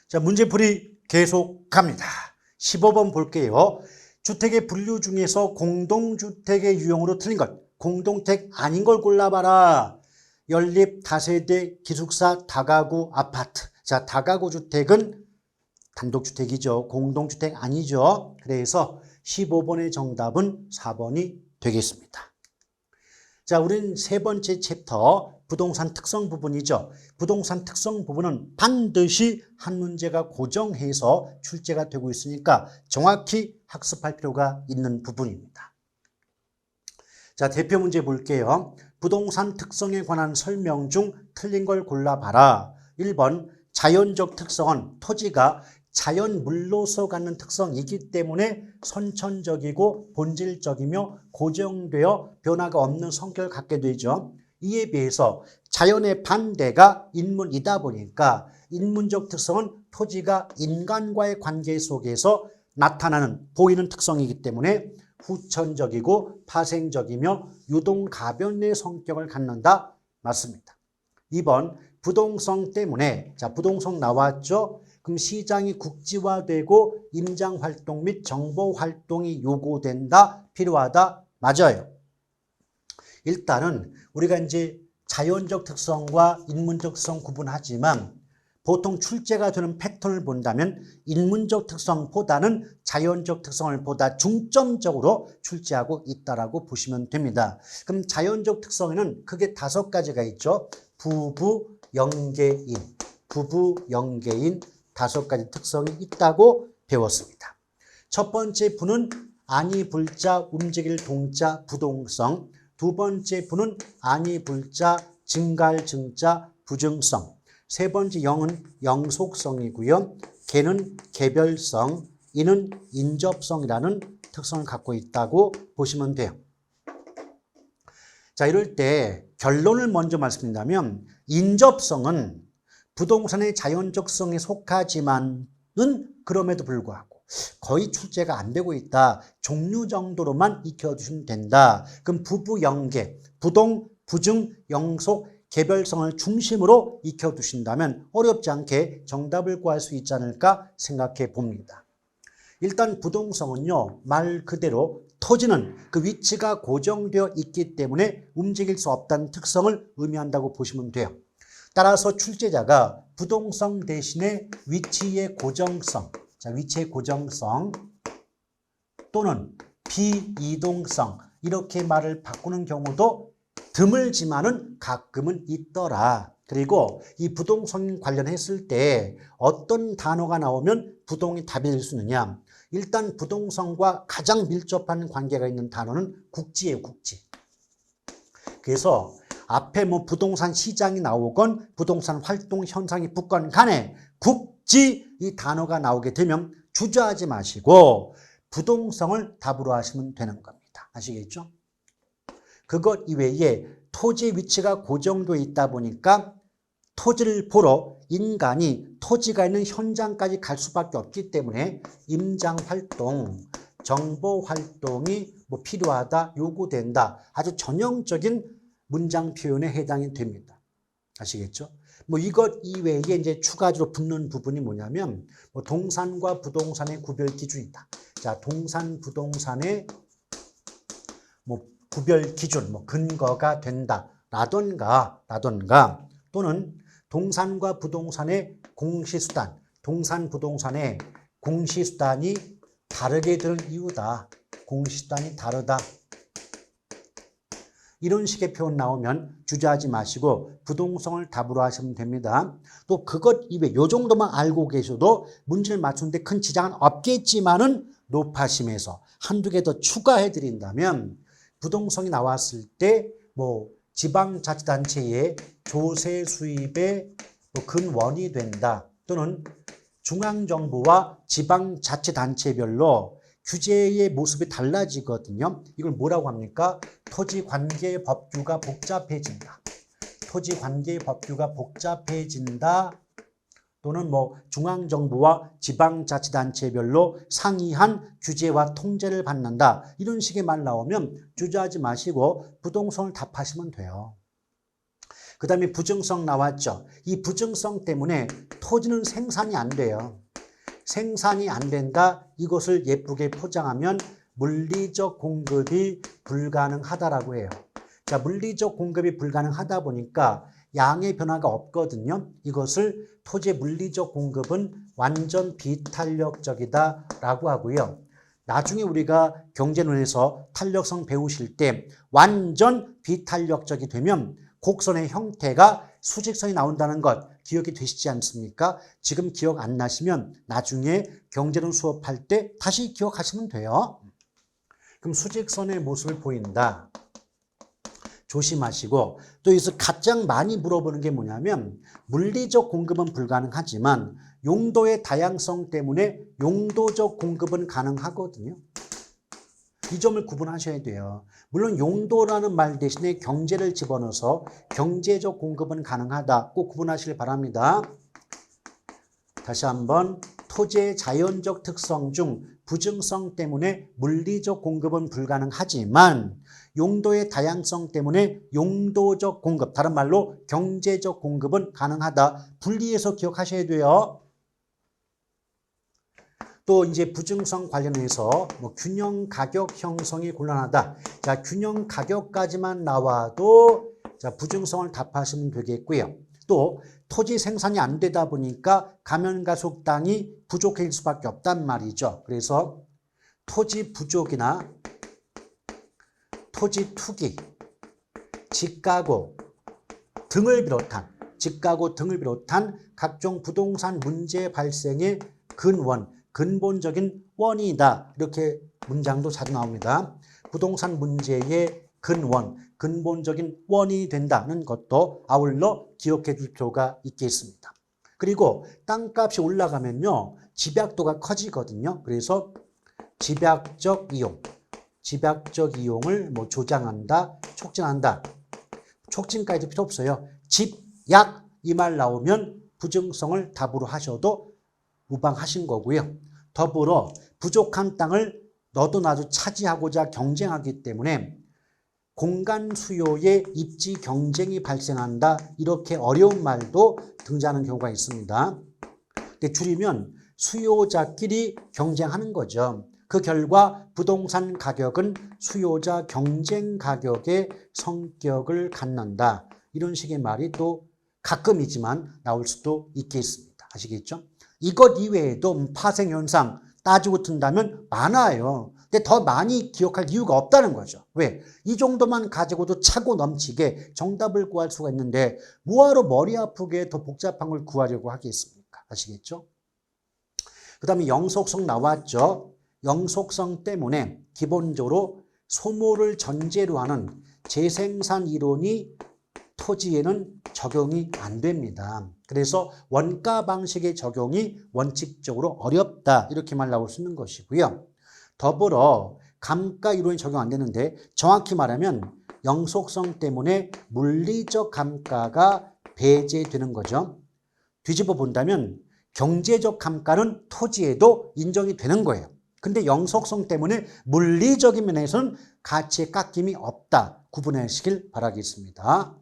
자, 문제풀이 계속 갑니다. 15번 볼게요. 주택의 분류 중에서 공동주택의 유형으로 틀린 것, 공동주택 아닌 걸 골라봐라. 연립, 다세대, 기숙사, 다가구, 아파트. 자, 다가구 주택은 단독주택이죠. 공동주택 아니죠. 그래서 15번의 정답은 4번이 되겠습니다. 자, 우린 세 번째 챕터 부동산 특성 부분이죠. 부동산 특성 부분은 반드시 한 문제가 고정해서 출제가 되고 있으니까 정확히 학습할 필요가 있는 부분입니다. 자, 대표 문제 볼게요. 부동산 특성에 관한 설명 중 틀린 걸 골라봐라. 1번 자연적 특성은 토지가 자연물로서 갖는 특성이기 때문에 선천적이고 본질적이며 고정되어 변화가 없는 성격을 갖게 되죠. 이에 비해서 자연의 반대가 인문이다 보니까 인문적 특성은 토지가 인간과의 관계 속에서 나타나는 보이는 특성이기 때문에 후천적이고 파생적이며 유동가변의 성격을 갖는다. 맞습니다. 2번 부동성 때문에, 자, 부동성 나왔죠? 그럼 시장이 국지화되고 임장활동 및 정보활동이 요구된다, 필요하다, 맞아요. 일단은 우리가 이제 자연적 특성과 인문적 특성 구분하지만 보통 출제가 되는 패턴을 본다면 인문적 특성보다는 자연적 특성을 보다 중점적으로 출제하고 있다라고 보시면 됩니다. 그럼 자연적 특성에는 크게 5가지가 있죠. 부부, 영계인, 부부, 영계인 5가지 특성이 있다고 배웠습니다. 첫 번째 부는 아니, 불자, 움직일 동자, 부동성. 두 번째 부는 아니, 불자, 증갈, 증자, 부증성. 세 번째 영은 영속성이고요. 개는 개별성, 이는 인접성이라는 특성을 갖고 있다고 보시면 돼요. 자, 이럴 때 결론을 먼저 말씀드린다면 인접성은 부동산의 자연적성에 속하지만은 그럼에도 불구하고 거의 출제가 안 되고 있다. 종류 정도로만 익혀두시면 된다. 그럼 부부 영계, 부동, 부증, 영속, 개별성을 중심으로 익혀두신다면 어렵지 않게 정답을 구할 수 있지 않을까 생각해 봅니다. 일단 부동성은요, 말 그대로 토지는 그 위치가 고정되어 있기 때문에 움직일 수 없다는 특성을 의미한다고 보시면 돼요. 따라서 출제자가 부동성 대신에 위치의 고정성, 자, 위치의 고정성 또는 비이동성 이렇게 말을 바꾸는 경우도 드물지만은 가끔은 있더라. 그리고 이 부동성 관련했을 때 어떤 단어가 나오면 부동이 답이 될 수 있느냐. 일단 부동성과 가장 밀접한 관계가 있는 단어는 국지예요, 국지. 그래서 앞에 뭐 부동산 시장이 나오건 부동산 활동 현상이 붙건 간에 국지 이 단어가 나오게 되면 주저하지 마시고 부동성을 답으로 하시면 되는 겁니다. 아시겠죠? 그것 이외에 토지 위치가 고정되어 있다 보니까 토지를 보러 인간이 토지가 있는 현장까지 갈 수밖에 없기 때문에 임장활동, 정보활동이 뭐 필요하다, 요구된다. 아주 전형적인 문장 표현에 해당이 됩니다. 아시겠죠? 뭐 이것 이외에 이제 추가적으로 붙는 부분이 뭐냐면 뭐 동산과 부동산의 구별 기준이다. 자, 동산, 부동산의 뭐 구별 기준, 뭐 근거가 된다라던가 또는 동산과 부동산의 공시수단, 동산, 부동산의 공시수단이 다르게 되는 이유다. 공시수단이 다르다. 이런 식의 표현 나오면 주저하지 마시고 부동성을 답으로 하시면 됩니다. 또 그것 이외에 요 정도만 알고 계셔도 문제를 맞추는데 큰 지장은 없겠지만은 높아심에서 한두 개 더 추가해 드린다면 부동성이 나왔을 때 뭐 지방자치단체의 조세 수입의 뭐 근원이 된다. 또는 중앙정부와 지방자치단체별로 규제의 모습이 달라지거든요. 이걸 뭐라고 합니까? 토지관계법규가 복잡해진다. 토지관계법규가 복잡해진다. 또는 뭐 중앙정부와 지방자치단체별로 상이한 규제와 통제를 받는다. 이런 식의 말 나오면 주저하지 마시고 부동성을 답하시면 돼요. 그 다음에 부증성 나왔죠. 이 부증성 때문에 토지는 생산이 안 돼요. 생산이 안 된다. 이것을 예쁘게 포장하면 물리적 공급이 불가능하다라고 해요. 자, 물리적 공급이 불가능하다 보니까 양의 변화가 없거든요. 이것을 토지의 물리적 공급은 완전 비탄력적이다라고 하고요. 나중에 우리가 경제론에서 탄력성 배우실 때 완전 비탄력적이 되면 곡선의 형태가 수직선이 나온다는 것 기억이 되시지 않습니까? 지금 기억 안 나시면 나중에 경제론 수업할 때 다시 기억하시면 돼요. 그럼 수직선의 모습을 보인다. 조심하시고, 또 여기서 가장 많이 물어보는 게 뭐냐면 물리적 공급은 불가능하지만 용도의 다양성 때문에 용도적 공급은 가능하거든요. 이 점을 구분하셔야 돼요. 물론 용도라는 말 대신에 경제를 집어넣어서 경제적 공급은 가능하다. 꼭 구분하시길 바랍니다. 다시 한번 토지의 자연적 특성 중 부증성 때문에 물리적 공급은 불가능하지만 용도의 다양성 때문에 용도적 공급, 다른 말로 경제적 공급은 가능하다. 분리해서 기억하셔야 돼요. 또 이제 부증성 관련해서 균형 가격 형성이 곤란하다. 자, 균형 가격까지만 나와도 자, 부증성을 답하시면 되겠고요. 또 토지 생산이 안 되다 보니까 가면가속 땅이 부족해질 수밖에 없단 말이죠. 그래서 토지 부족이나 토지 투기, 집가구 등을 비롯한 각종 부동산 문제 발생의 근본적인 원인이다. 이렇게 문장도 자주 나옵니다. 부동산 문제의 근본적인 원인이 된다는 것도 아울러 기억해 줄 필요가 있겠습니다. 그리고 땅값이 올라가면요, 집약도가 커지거든요. 그래서 집약적 이용을 조장한다, 촉진한다. 촉진까지도 필요 없어요. 집약 이 말 나오면 부증성을 답으로 하셔도 무방하신 거고요. 더불어 부족한 땅을 너도 나도 차지하고자 경쟁하기 때문에 공간 수요의 입지 경쟁이 발생한다. 이렇게 어려운 말도 등장하는 경우가 있습니다. 근데 줄이면 수요자끼리 경쟁하는 거죠. 그 결과 부동산 가격은 수요자 경쟁 가격의 성격을 갖는다. 이런 식의 말이 또 가끔이지만 나올 수도 있겠습니다. 아시겠죠? 이것 이외에도 파생현상 따지고 튼다면 많아요. 근데 더 많이 기억할 이유가 없다는 거죠. 왜? 이 정도만 가지고도 차고 넘치게 정답을 구할 수가 있는데 뭐하러 머리 아프게 더 복잡한 걸 구하려고 하겠습니까? 아시겠죠? 그 다음에 영속성 나왔죠. 영속성 때문에 기본적으로 소모를 전제로 하는 재생산 이론이 토지에는 적용이 안 됩니다. 그래서 원가 방식의 적용이 원칙적으로 어렵다. 이렇게 말 나올 수 있는 것이고요. 더불어 감가 이론이 적용 안 되는데 정확히 말하면 영속성 때문에 물리적 감가가 배제되는 거죠. 뒤집어 본다면 경제적 감가는 토지에도 인정이 되는 거예요. 근데 영속성 때문에 물리적인 면에서는 가치의 깎임이 없다. 구분하시길 바라겠습니다.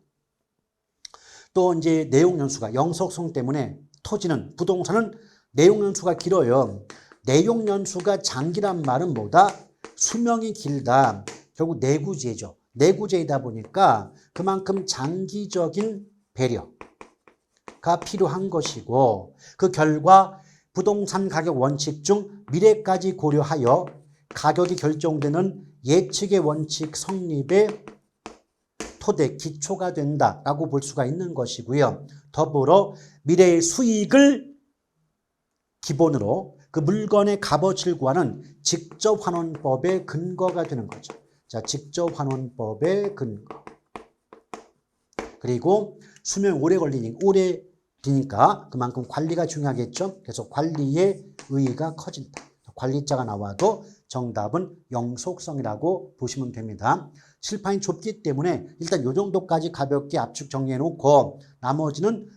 또 이제 내용연수가 영속성 때문에 토지는 부동산은 내용연수가 길어요. 내용연수가 장기란 말은 뭐다? 수명이 길다. 결국 내구재죠. 내구재이다 보니까 그만큼 장기적인 배려가 필요한 것이고 그 결과 부동산 가격 원칙 중 미래까지 고려하여 가격이 결정되는 예측의 원칙 성립에 토대 기초가 된다라고 볼 수가 있는 것이고요. 더불어 미래의 수익을 기본으로 그 물건의 값어치를 구하는 직접환원법의 근거가 되는 거죠. 자, 직접환원법의 근거. 그리고 수명 오래 되니까 그만큼 관리가 중요하겠죠. 그래서 관리의 의의가 커진다. 관리자가 나와도 정답은 영속성이라고 보시면 됩니다. 칠판이 좁기 때문에 일단 이 정도까지 가볍게 압축 정리해 놓고 나머지는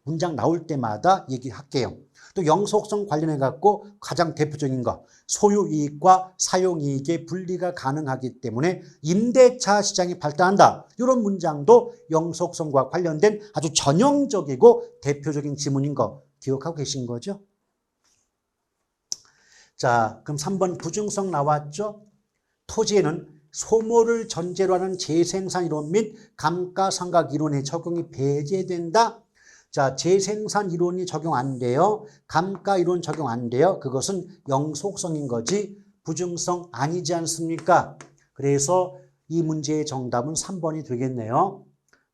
문장 나올 때마다 얘기할게요. 또 영속성 관련해 갖고 가장 대표적인 거 소유이익과 사용이익의 분리가 가능하기 때문에 임대차 시장이 발달한다. 이런 문장도 영속성과 관련된 아주 전형적이고 대표적인 지문인 거 기억하고 계신 거죠? 자, 그럼 3번 부증성 나왔죠? 토지에는 소모를 전제로 하는 재생산 이론 및 감가상각 이론의 적용이 배제된다. 자, 재생산 이론이 적용 안 돼요. 감가 이론 적용 안 돼요. 그것은 영속성인 거지 부증성 아니지 않습니까? 그래서 이 문제의 정답은 3번이 되겠네요.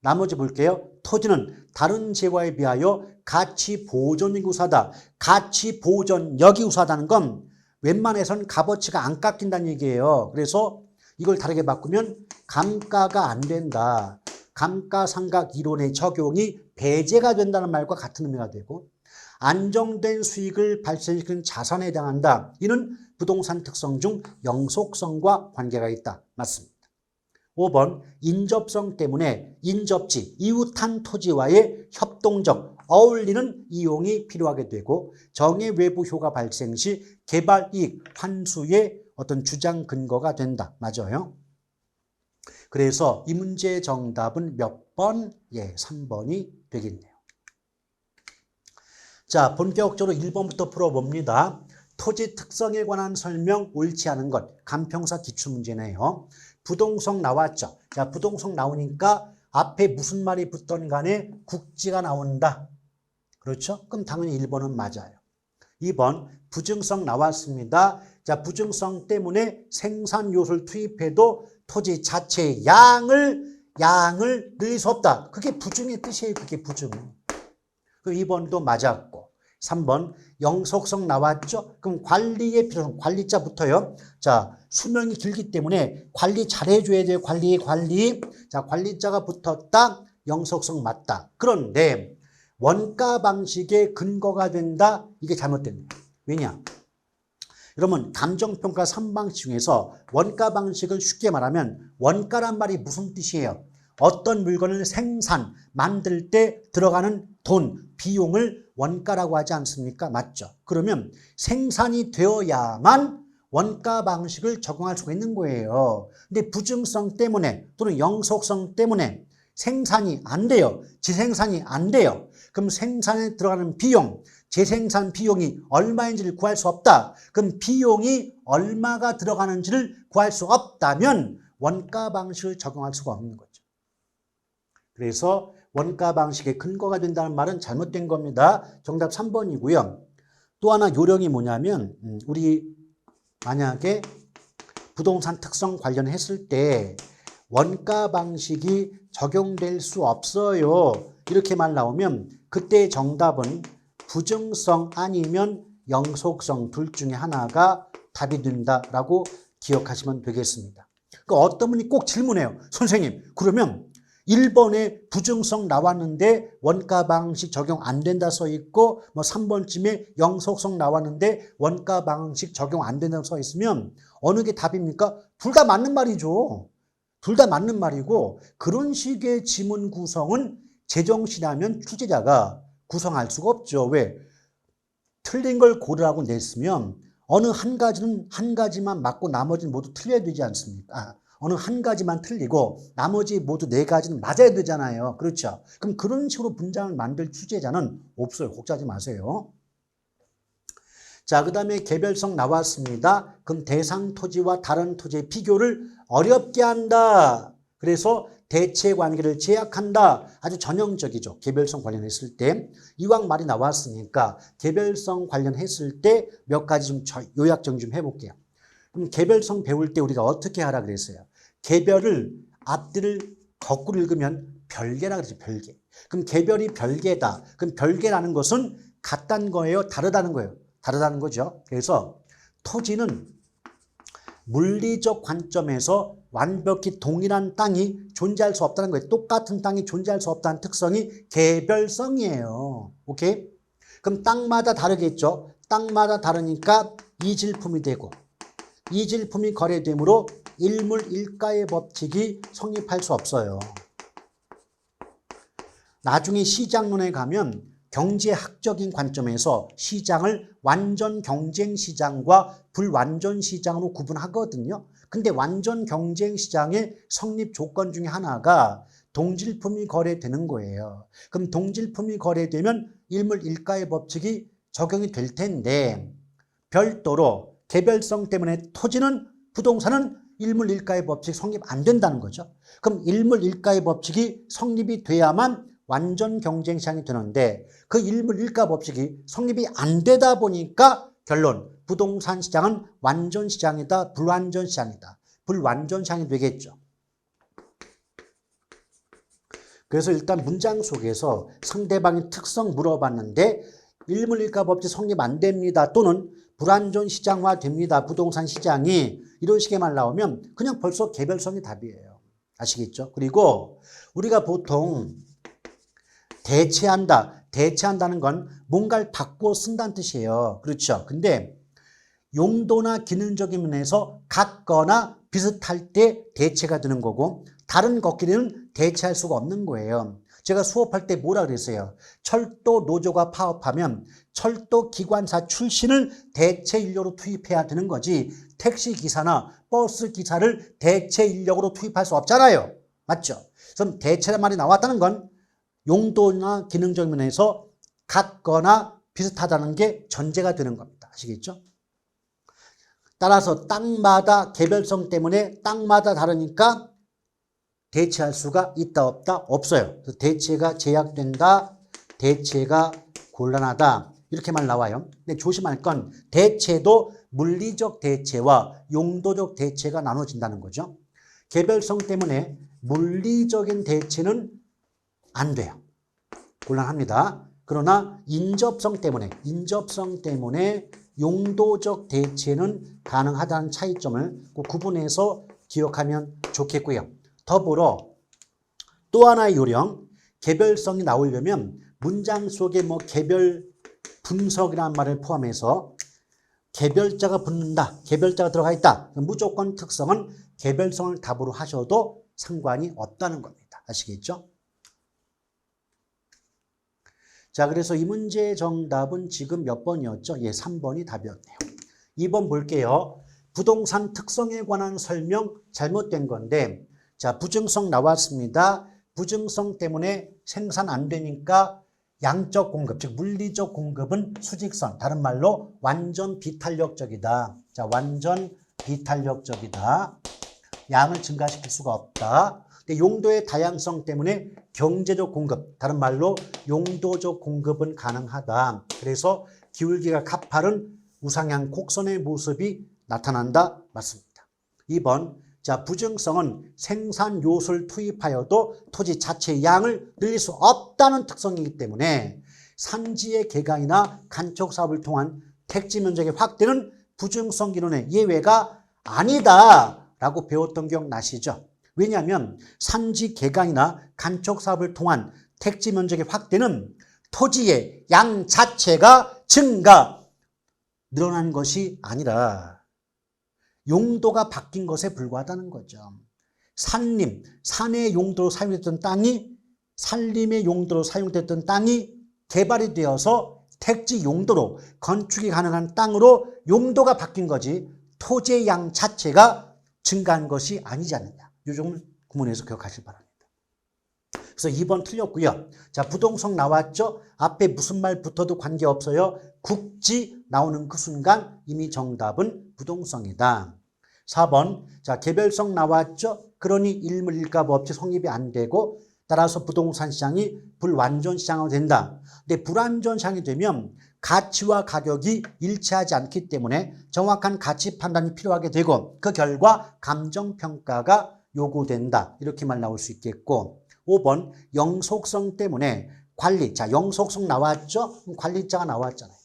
나머지 볼게요. 토지는 다른 재화에 비하여 가치 보존력이 우수하다. 가치 보존력이 우수하다는 건 웬만해선 값어치가 안 깎인다는 얘기예요. 그래서 이걸 다르게 바꾸면 감가가 안 된다. 감가상각 이론의 적용이 배제가 된다는 말과 같은 의미가 되고 안정된 수익을 발생시키는 자산에 해당한다. 이는 부동산 특성 중 영속성과 관계가 있다. 맞습니다. 5번 인접성 때문에 인접지, 이웃한 토지와의 협동적, 어울리는 이용이 필요하게 되고 정의 외부 효과 발생 시 개발 이익 환수의 어떤 주장 근거가 된다. 맞아요. 그래서 이 문제의 정답은 몇 번? 예, 3번이 되겠네요. 자, 본격적으로 1번부터 풀어봅니다. 토지 특성에 관한 설명 옳지 않은 것. 간평사 기출문제네요. 부동성 나왔죠. 자, 부동성 나오니까 앞에 무슨 말이 붙던 간에 국지가 나온다. 그렇죠? 그럼 당연히 1번은 맞아요. 2번 부증성 나왔습니다. 자, 부증성 때문에 생산 요소를 투입해도 토지 자체의 양을 늘릴 수 없다. 그게 부증의 뜻이에요. 그게 부증. 그럼 2번도 맞았고 3번 영속성 나왔죠. 그럼 관리의 필요성, 관리자부터요. 자, 수명이 길기 때문에 관리 잘해줘야 돼요. 관리. 자, 관리자가 붙었다. 영속성 맞다. 그런데 원가 방식의 근거가 된다. 이게 잘못됐네요. 왜냐? 여러분 감정평가 3방식 중에서 원가 방식을 쉽게 말하면 원가란 말이 무슨 뜻이에요? 어떤 물건을 만들 때 들어가는 돈, 비용을 원가라고 하지 않습니까? 맞죠? 그러면 생산이 되어야만 원가 방식을 적용할 수가 있는 거예요. 근데 부증성 때문에 또는 영속성 때문에 생산이 안 돼요. 재생산이 안 돼요. 그럼 생산에 들어가는 비용, 재생산 비용이 얼마인지를 구할 수 없다. 그럼 비용이 얼마가 들어가는지를 구할 수 없다면 원가 방식을 적용할 수가 없는 거죠. 그래서 원가 방식의 근거가 된다는 말은 잘못된 겁니다. 정답 3번이고요. 또 하나 요령이 뭐냐면 우리 만약에 부동산 특성 관련했을 때 원가 방식이 적용될 수 없어요. 이렇게 말 나오면 그때의 정답은 부증성 아니면 영속성 둘 중에 하나가 답이 된다라고 기억하시면 되겠습니다. 그러니까 어떤 분이 꼭 질문해요. 선생님, 그러면 1번에 부증성 나왔는데 원가 방식 적용 안 된다 써 있고 뭐 3번쯤에 영속성 나왔는데 원가 방식 적용 안 된다고 써 있으면 어느 게 답입니까? 둘 다 맞는 말이죠. 둘 다 맞는 말이고 그런 식의 지문 구성은 제정신하면 출제자가 구성할 수가 없죠. 왜? 틀린 걸 고르라고 냈으면 어느 한 가지만 맞고 나머지는 모두 틀려야 되지 않습니까? 어느 한 가지만 틀리고 나머지 모두 4가지는 맞아야 되잖아요. 그렇죠? 그럼 그런 식으로 문장을 만들 출제자는 없어요. 걱정하지 마세요. 자, 그 다음에 개별성 나왔습니다. 그럼 대상 토지와 다른 토지의 비교를 어렵게 한다. 그래서 대체 관계를 제약한다. 아주 전형적이죠. 개별성 관련했을 때. 이왕 말이 나왔으니까 개별성 관련했을 때 몇 가지 좀 요약 정리 좀 해볼게요. 그럼 개별성 배울 때 우리가 어떻게 하라 그랬어요? 개별을 앞뒤를 거꾸로 읽으면 별개라 그러죠. 별개. 그럼 개별이 별개다. 그럼 별개라는 것은 같다는 거예요? 다르다는 거예요? 다르다는 거죠. 그래서 토지는 물리적 관점에서 완벽히 동일한 땅이 존재할 수 없다는 거예요. 똑같은 땅이 존재할 수 없다는 특성이 개별성이에요. 오케이? 그럼 땅마다 다르겠죠. 땅마다 다르니까 이질품이 되고 이질품이 거래되므로 일물일가의 법칙이 성립할 수 없어요. 나중에 시장론에 가면 경제학적인 관점에서 시장을 완전 경쟁 시장과 불완전 시장으로 구분하거든요. 근데 완전 경쟁 시장의 성립 조건 중에 하나가 동질품이 거래되는 거예요. 그럼 동질품이 거래되면 일물일가의 법칙이 적용이 될 텐데 별도로 개별성 때문에 토지는 부동산은 일물일가의 법칙 성립 안 된다는 거죠. 그럼 일물일가의 법칙이 성립이 돼야만 완전 경쟁 시장이 되는데 그 일물일가 법칙이 성립이 안 되다 보니까 결론 부동산 시장은 완전 시장이다, 불완전 시장이다. 불완전 시장이 되겠죠. 그래서 일단 문장 속에서 상대방의 특성 물어봤는데 일물일가 법칙 성립 안 됩니다. 또는 불완전 시장화 됩니다. 부동산 시장이 이런 식의 말 나오면 그냥 벌써 개별성이 답이에요. 아시겠죠? 그리고 우리가 보통 대체한다. 대체한다는 건 뭔가를 바꿔 쓴다는 뜻이에요. 그렇죠? 근데 용도나 기능적인 면에서 같거나 비슷할 때 대체가 되는 거고 다른 것끼리는 대체할 수가 없는 거예요. 제가 수업할 때 뭐라 그랬어요? 철도 노조가 파업하면 철도 기관사 출신을 대체 인력으로 투입해야 되는 거지 택시 기사나 버스 기사를 대체 인력으로 투입할 수 없잖아요. 맞죠? 그럼 대체란 말이 나왔다는 건 용도나 기능적 면에서 같거나 비슷하다는 게 전제가 되는 겁니다. 아시겠죠? 따라서 땅마다 개별성 때문에 땅마다 다르니까 대체할 수가 있다 없다 없어요. 그래서 대체가 제약된다. 대체가 곤란하다. 이렇게만 나와요. 근데 조심할 건 대체도 물리적 대체와 용도적 대체가 나눠진다는 거죠. 개별성 때문에 물리적인 대체는 안 돼요. 곤란합니다. 그러나 인접성 때문에 용도적 대체는 가능하다는 차이점을 꼭 구분해서 기억하면 좋겠고요. 더불어 또 하나의 요령, 개별성이 나오려면 문장 속에 개별 분석이라는 말을 포함해서 개별자가 붙는다, 개별자가 들어가 있다. 무조건 특성은 개별성을 답으로 하셔도 상관이 없다는 겁니다. 아시겠죠? 자, 그래서 이 문제의 정답은 지금 몇 번이었죠? 예, 3번이 답이었네요. 2번 볼게요. 부동산 특성에 관한 설명 잘못된 건데, 자, 부증성 나왔습니다. 부증성 때문에 생산 안 되니까 양적 공급, 즉 물리적 공급은 수직선, 다른 말로 완전 비탄력적이다. 자, 완전 비탄력적이다. 양을 증가시킬 수가 없다. 근데 용도의 다양성 때문에 경제적 공급, 다른 말로 용도적 공급은 가능하다. 그래서 기울기가 가파른 우상향 곡선의 모습이 나타난다. 맞습니다. 2번, 자, 부증성은 생산 요소를 투입하여도 토지 자체의 양을 늘릴 수 없다는 특성이기 때문에 산지의 개간이나 간척 사업을 통한 택지 면적의 확대는 부증성 기론의 예외가 아니다라고 배웠던 기억 나시죠? 왜냐하면 산지 개간이나 간척 사업을 통한 택지 면적의 확대는 토지의 양 자체가 늘어난 것이 아니라 용도가 바뀐 것에 불과하다는 거죠. 산의 용도로 사용됐던 땅이 산림의 용도로 사용됐던 땅이 개발이 되어서 택지 용도로 건축이 가능한 땅으로 용도가 바뀐 거지 토지의 양 자체가 증가한 것이 아니지 않느냐. 이 점을 구문해서 기억하시기 바랍니다. 그래서 2번 틀렸고요. 자, 부동성 나왔죠? 앞에 무슨 말 붙어도 관계없어요. 국지 나오는 그 순간 이미 정답은 부동성이다. 4번, 자, 개별성 나왔죠? 그러니 일물일가 법칙 성립이 안 되고 따라서 부동산 시장이 불완전 시장으로 된다. 근데 불완전 시장이 되면 가치와 가격이 일치하지 않기 때문에 정확한 가치 판단이 필요하게 되고 그 결과 감정평가가 요구된다. 이렇게만 나올 수 있겠고 5번 영속성 때문에 관리. 자, 영속성 나왔죠? 관리자가 나왔잖아요.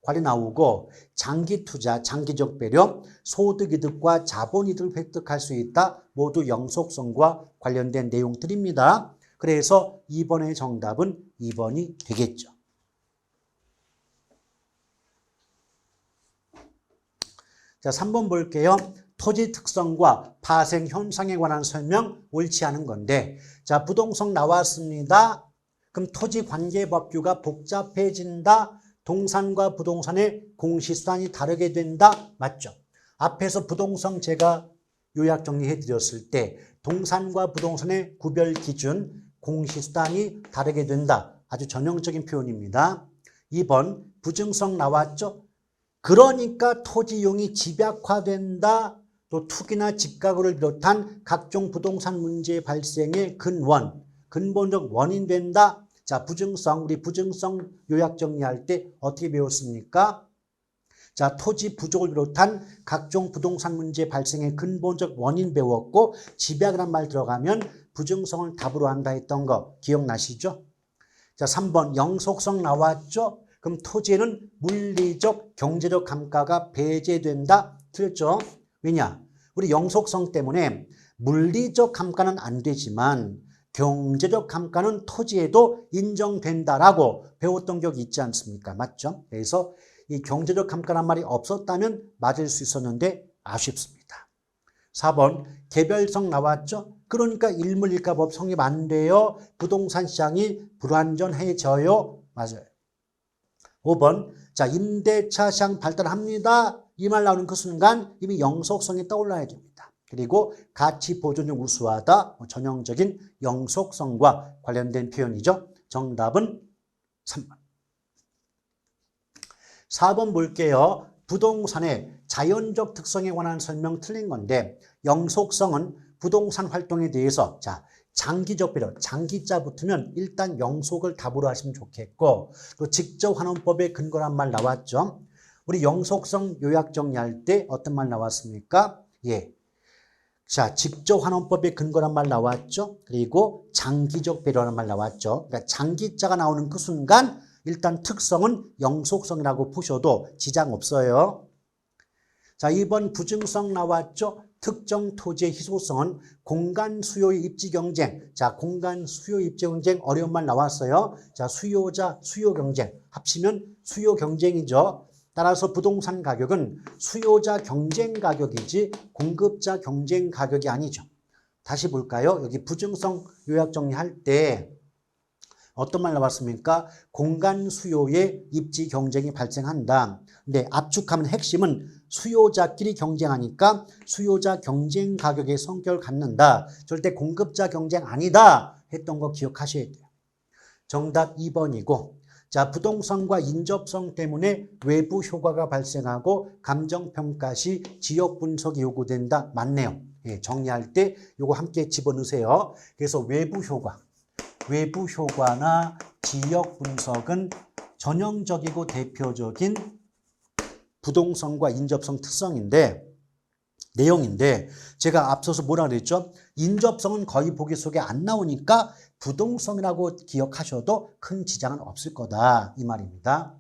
관리 나오고 장기 투자, 장기적 배려, 소득 이득과 자본 이득을 획득할 수 있다. 모두 영속성과 관련된 내용들입니다. 그래서 2번의 정답은 2번이 되겠죠. 자, 3번 볼게요. 토지 특성과 파생 현상에 관한 설명 옳지 않은 건데 자, 부동성 나왔습니다. 그럼 토지관계법규가 복잡해진다. 동산과 부동산의 공시수단이 다르게 된다. 맞죠? 앞에서 부동성 제가 요약 정리해 드렸을 때 동산과 부동산의 구별 기준, 공시수단이 다르게 된다. 아주 전형적인 표현입니다. 2번 부증성 나왔죠? 그러니까 토지용이 집약화된다. 또 투기나 집가구를 비롯한 각종 부동산 문제 발생의 근본적 원인 된다. 자, 부증성, 우리 부증성 요약 정리할 때 어떻게 배웠습니까? 자, 토지 부족을 비롯한 각종 부동산 문제 발생의 근본적 원인 배웠고 집약이란 말 들어가면 부증성을 답으로 한다 했던 거 기억나시죠? 자, 3번 영속성 나왔죠? 그럼 토지에는 물리적, 경제적 감가가 배제된다? 틀렸죠? 왜냐? 우리 영속성 때문에 물리적 감가는 안 되지만 경제적 감가는 토지에도 인정된다라고 배웠던 기억이 있지 않습니까? 맞죠? 그래서 이 경제적 감가란 말이 없었다면 맞을 수 있었는데 아쉽습니다. 4번 개별성 나왔죠? 그러니까 일물일가법 성립 안 돼요. 부동산 시장이 불완전해져요. 맞아요. 5번 자 임대차 시장 발달합니다. 이 말 나오는 그 순간 이미 영속성이 떠올라야 됩니다. 그리고 가치 보존력 우수하다. 전형적인 영속성과 관련된 표현이죠. 정답은 3번. 4번 볼게요. 부동산의 자연적 특성에 관한 설명 틀린 건데 영속성은 부동산 활동에 대해서 자 장기적 배려, 장기자 붙으면 일단 영속을 답으로 하시면 좋겠고 또 직접환원법의 근거란 말 나왔죠. 우리 영속성 요약 정리할 때 어떤 말 나왔습니까? 예. 자, 직접환원법의 근거란 말 나왔죠. 그리고 장기적 배려라는 말 나왔죠. 그러니까 장기자가 나오는 그 순간 일단 특성은 영속성이라고 보셔도 지장 없어요. 자, 2번 부증성 나왔죠. 특정 토지의 희소성은 공간 수요의 입지 경쟁. 자, 공간 수요 입지 경쟁 어려운 말 나왔어요. 자, 수요자 수요 경쟁 합치면 수요 경쟁이죠. 따라서 부동산 가격은 수요자 경쟁 가격이지 공급자 경쟁 가격이 아니죠. 다시 볼까요? 여기 부증성 요약 정리할 때 어떤 말 나왔습니까? 공간 수요의 입지 경쟁이 발생한다. 근데 압축하면 핵심은 수요자끼리 경쟁하니까 수요자 경쟁 가격의 성격을 갖는다. 절대 공급자 경쟁 아니다 했던 거 기억하셔야 돼요. 정답 2번이고 자 부동산과 인접성 때문에 외부 효과가 발생하고 감정평가 시 지역 분석이 요구된다. 맞네요. 예, 정리할 때 요거 함께 집어넣으세요. 그래서 외부 효과나 지역 분석은 전형적이고 대표적인 부동산과 인접성 특성인데 내용인데 제가 앞서서 뭐라 그랬죠? 인접성은 거의 보기 속에 안 나오니까 부동성이라고 기억하셔도 큰 지장은 없을 거다 이 말입니다.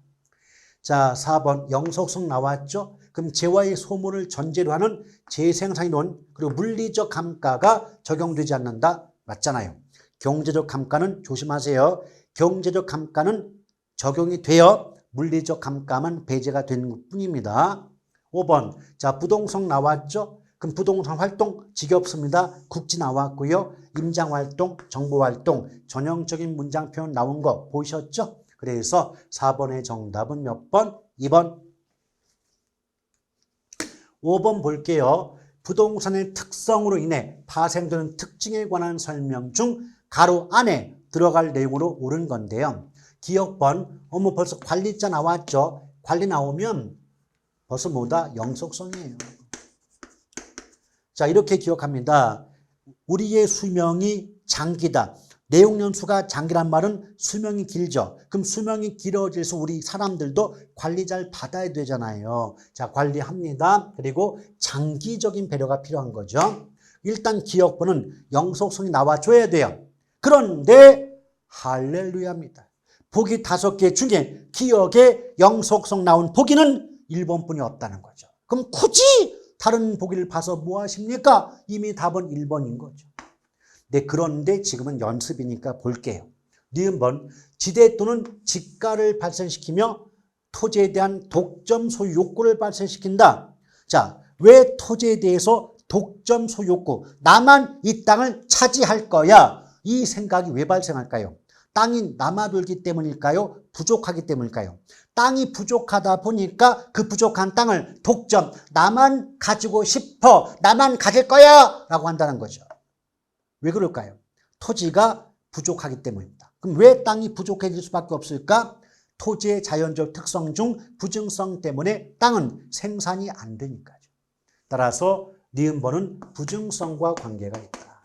자 4번 영속성 나왔죠? 그럼 재화의 소모를 전제로 하는 재생산이론 그리고 물리적 감가가 적용되지 않는다. 맞잖아요. 경제적 감가는 조심하세요. 경제적 감가는 적용이 돼요. 물리적 감가만 배제가 되는 것뿐입니다. 5번 자 부동성 나왔죠? 그럼 부동산 활동 지겹습니다. 국지 나왔고요. 임장활동, 정보활동 전형적인 문장 표현 나온 거 보셨죠? 그래서 4번의 정답은 몇 번? 2번. 5번 볼게요. 부동산의 특성으로 인해 파생되는 특징에 관한 설명 중 가로 안에 들어갈 내용으로 옳은 건데요. 기억번, 벌써 관리자 나왔죠? 관리 나오면 벌써 뭐다? 영속성이에요. 자, 이렇게 기억합니다. 우리의 수명이 장기다. 내용 연수가 장기란 말은 수명이 길죠. 그럼 수명이 길어질수록 우리 사람들도 관리자를 받아야 되잖아요. 자, 관리합니다. 그리고 장기적인 배려가 필요한 거죠. 일단 기억번은 영속성이 나와줘야 돼요. 그런데 할렐루야입니다. 보기 5개 중에 기억에 영속성 나온 보기는 1번뿐이 없다는 거죠. 그럼 굳이 다른 보기를 봐서 뭐 하십니까? 이미 답은 1번인 거죠. 네, 그런데 지금은 연습이니까 볼게요. 니은번 지대 또는 지가를 발생시키며 토지에 대한 독점 소유 욕구를 발생시킨다. 자, 왜 토지에 대해서 독점 소유 욕구, 나만 이 땅을 차지할 거야. 이 생각이 왜 발생할까요? 땅이 남아돌기 때문일까요? 부족하기 때문일까요? 땅이 부족하다 보니까 그 부족한 땅을 독점, 나만 가지고 싶어, 나만 가질 거야 라고 한다는 거죠. 왜 그럴까요? 토지가 부족하기 때문입니다. 그럼 왜 땅이 부족해질 수밖에 없을까? 토지의 자연적 특성 중 부증성 때문에 땅은 생산이 안 되니까요. 따라서 니은번은 부증성과 관계가 있다.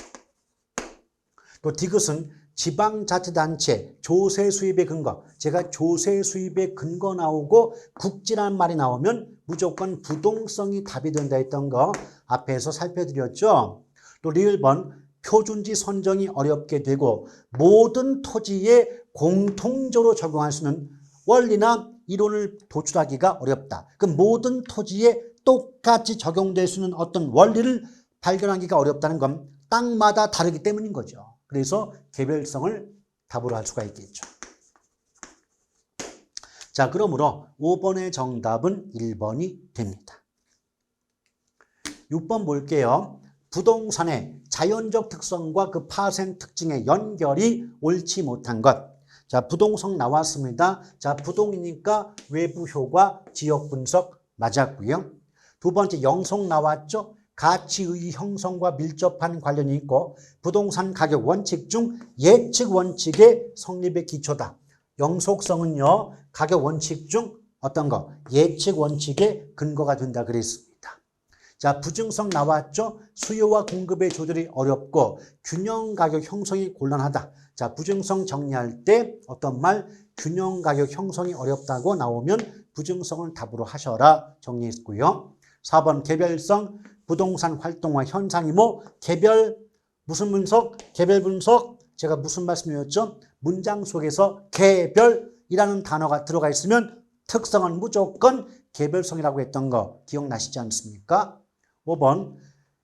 또 디귿은 지방자치단체 조세 수입의 근거, 제가 조세 수입의 근거 나오고 국지라는 말이 나오면 무조건 부동성이 답이 된다 했던 거 앞에서 살펴드렸죠. 또 리을번 표준지 선정이 어렵게 되고 모든 토지에 공통적으로 적용할 수 있는 원리나 이론을 도출하기가 어렵다. 그 모든 토지에 똑같이 적용될 수 있는 어떤 원리를 발견하기가 어렵다는 건 땅마다 다르기 때문인 거죠. 그래서 개별성을 답으로 할 수가 있겠죠. 자, 그러므로 5번의 정답은 1번이 됩니다. 6번 볼게요. 부동산의 자연적 특성과 그 파생 특징의 연결이 옳지 못한 것. 자, 부동성 나왔습니다. 자, 부동이니까 외부 효과, 지역 분석 맞았고요. 두 번째 영속 나왔죠. 가치의 형성과 밀접한 관련이 있고 부동산 가격 원칙 중 예측 원칙의 성립의 기초다. 영속성은요. 가격 원칙 중 어떤 거? 예측 원칙의 근거가 된다 그랬습니다. 자, 부증성 나왔죠. 수요와 공급의 조절이 어렵고 균형 가격 형성이 곤란하다. 자, 부증성 정리할 때 어떤 말? 균형 가격 형성이 어렵다고 나오면 부증성을 답으로 하셔라 정리했고요. 4번 개별성 부동산 활동화 현상이 뭐? 개별 무슨 분석? 개별 분석. 제가 무슨 말씀드렸죠? 문장 속에서 개별이라는 단어가 들어가 있으면 특성은 무조건 개별성이라고 했던 거 기억나시지 않습니까? 5번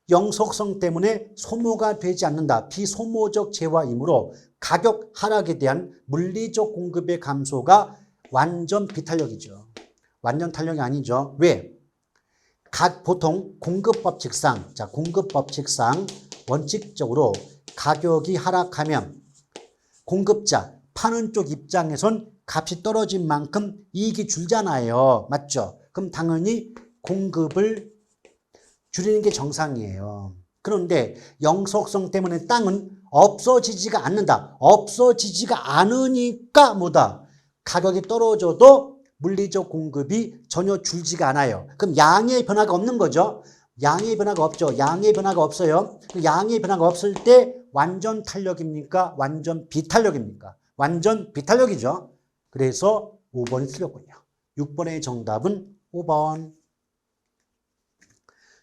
영속성 때문에 소모가 되지 않는다. 비소모적 재화이므로 가격 하락에 대한 물리적 공급의 감소가 완전 비탄력이죠. 완전 탄력이 아니죠. 왜? 보통 공급법칙상, 자, 공급법칙상 원칙적으로 가격이 하락하면 공급자, 파는 쪽 입장에선 값이 떨어진 만큼 이익이 줄잖아요. 맞죠? 그럼 당연히 공급을 줄이는 게 정상이에요. 그런데 영속성 때문에 땅은 없어지지가 않는다. 없어지지가 않으니까 뭐다? 가격이 떨어져도 물리적 공급이 전혀 줄지가 않아요. 그럼 양의 변화가 없는 거죠. 양의 변화가 없죠. 양의 변화가 없어요. 양의 변화가 없을 때 완전 탄력입니까? 완전 비탄력입니까? 완전 비탄력이죠. 그래서 5번이 틀렸군요. 6번의 정답은 5번.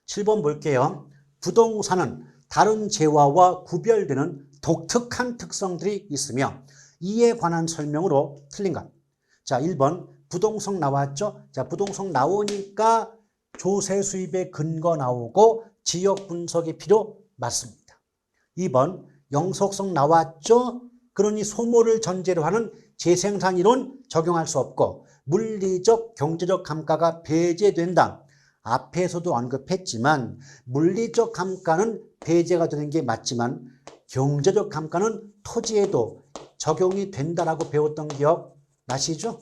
7번 볼게요. 부동산은 다른 재화와 구별되는 독특한 특성들이 있으며 이에 관한 설명으로 틀린 것. 자, 1번 부동성 나왔죠? 자, 부동성 나오니까 조세 수입의 근거 나오고 지역 분석이 필요 맞습니다. 2번 영속성 나왔죠? 그러니 소모를 전제로 하는 재생산 이론 적용할 수 없고 물리적 경제적 감가가 배제된다. 앞에서도 언급했지만 물리적 감가는 배제가 되는 게 맞지만 경제적 감가는 토지에도 적용이 된다라고 배웠던 기억 나시죠?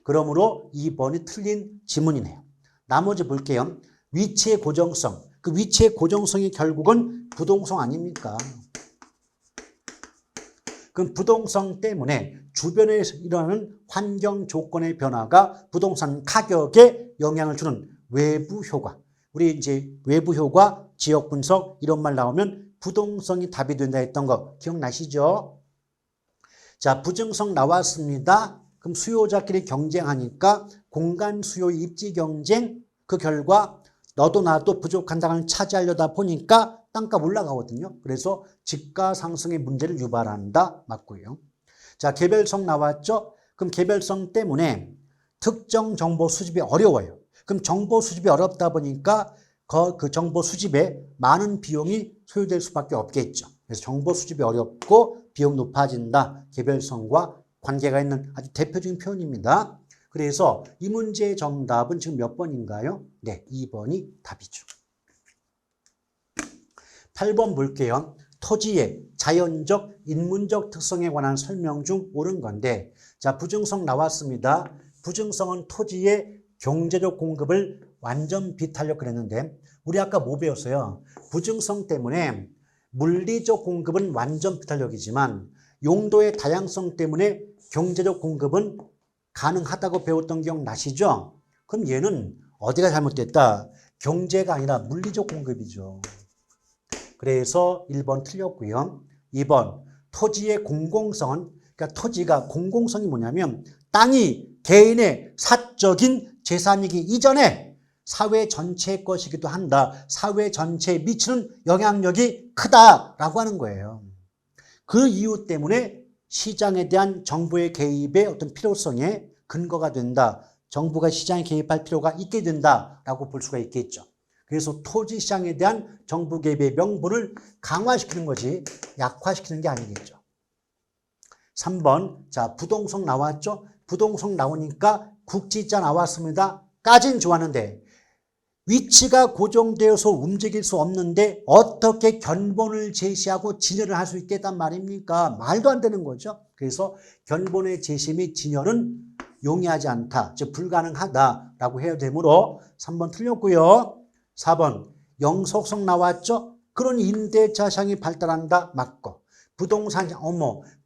그러므로 2번이 틀린 지문이네요. 나머지 볼게요. 위치의 고정성. 그 위치의 고정성이 결국은 부동성 아닙니까? 그럼 부동성 때문에 주변에 일어나는 환경 조건의 변화가 부동산 가격에 영향을 주는 외부 효과. 우리 이제 외부 효과, 지역 분석 이런 말 나오면 부동성이 답이 된다 했던 거 기억나시죠? 자, 부증성 나왔습니다. 그럼 수요자끼리 경쟁하니까 공간 수요 입지 경쟁 그 결과 너도 나도 부족한 땅을 차지하려다 보니까 땅값 올라가거든요. 그래서 집가 상승의 문제를 유발한다. 맞고요. 자, 개별성 나왔죠? 그럼 개별성 때문에 특정 정보 수집이 어려워요. 그럼 정보 수집이 어렵다 보니까 그 정보 수집에 많은 비용이 소요될 수밖에 없겠죠. 그래서 정보 수집이 어렵고 비용 높아진다. 개별성과 관계가 있는 아주 대표적인 표현입니다. 그래서 이 문제의 정답은 지금 몇 번인가요? 네, 2번이 답이죠. 8번 볼게요. 토지의 자연적, 인문적 특성에 관한 설명 중 옳은 건데, 자, 부증성 나왔습니다. 부증성은 토지의 경제적 공급을 완전 비탈력 그랬는데, 우리 아까 뭐 배웠어요? 부증성 때문에 물리적 공급은 완전 비탈력이지만 용도의 다양성 때문에 경제적 공급은 가능하다고 배웠던 기억 나시죠? 그럼 얘는 어디가 잘못됐다? 경제가 아니라 물리적 공급이죠. 그래서 1번 틀렸고요. 2번 토지의 공공성은, 그러니까 토지가 공공성이 뭐냐면 땅이 개인의 사적인 재산이기 이전에 사회 전체의 것이기도 한다. 사회 전체에 미치는 영향력이 크다라고 하는 거예요. 그 이유 때문에 시장에 대한 정부의 개입의 어떤 필요성에 근거가 된다. 정부가 시장에 개입할 필요가 있게 된다라고 볼 수가 있겠죠. 그래서 토지 시장에 대한 정부 개입의 명분을 강화시키는 거지 약화시키는 게 아니겠죠. 3번, 자, 부동성 나왔죠? 부동성 나오니까 국지자 나왔습니다. 까진 좋았는데 위치가 고정되어서 움직일 수 없는데 어떻게 견본을 제시하고 진열을 할 수 있겠단 말입니까? 말도 안 되는 거죠. 그래서 견본의 제시 및 진열은 용이하지 않다, 즉 불가능하다라고 해야 되므로 3번 틀렸고요. 4번 영속성 나왔죠? 그런 임대차 시장이 발달한다, 맞고. 부동산,